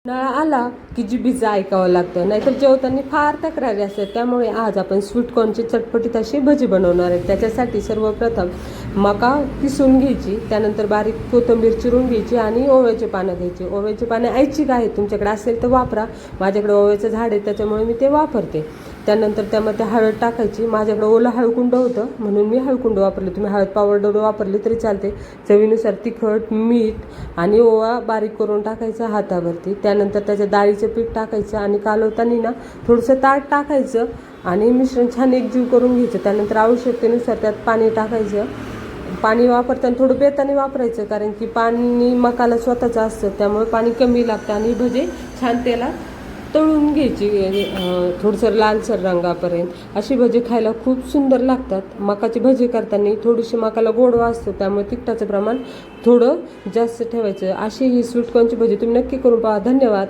उन्हाळा आला की जिभीचं ऐकावं लागतं, नाहीतर जेवताना फार तक्रारी असतात. त्यामुळे आज आपण स्वीटकॉर्नची चटपटीत अशी भजी बनवणार आहे. त्याच्यासाठी सर्वप्रथम मका किसून घ्यायची, त्यानंतर बारीक कोथिंबीर चिरून घ्यायची आणि ओव्याचे पानं घ्यायची. ओव्याचे पानं ऐच्छिक आहेत, तुमच्याकडे असेल तर वापरा. माझ्याकडे ओव्याचं झाड आहे त्याच्यामुळे मी ते वापरते. त्यानंतर त्यामध्ये हळद टाकायची. माझ्याकडे ओलं हळकुंड होतं म्हणून मी हळकुंड वापरले, तुम्ही हळद पावडर वापरली तरी चालते. चवीनुसार तिखट, मीठ आणि ओवा बारीक करून टाकायचा हातावरती. त्यानंतर त्याच्या डाळीचं पीठ टाकायचं आणि कालवताना ना थोडंसं ताट टाकायचं आणि मिश्रण छान एकजीव करून घ्यायचं. त्यानंतर आवश्यकतेनुसार त्यात पाणी टाकायचं. पाणी वापरताना थोडं बेताने वापरायचं, कारण की पाणी मकाला स्वतःचं असतं त्यामुळे पाणी कमी लागतं. आणि भजे छान तेलात तळून घ्यायची, थोडंसं लालसर रंगापर्यंत. अशी भजी खायला खूप सुंदर लागतात. मकाची भजी करताना थोडीशी मकाला गोडवा असतो त्यामुळे तिखटाचं प्रमाण थोडं जास्त ठेवायचं. अशी ही स्वीटकॉर्नची भजी तुम्ही नक्की करून पहा. धन्यवाद.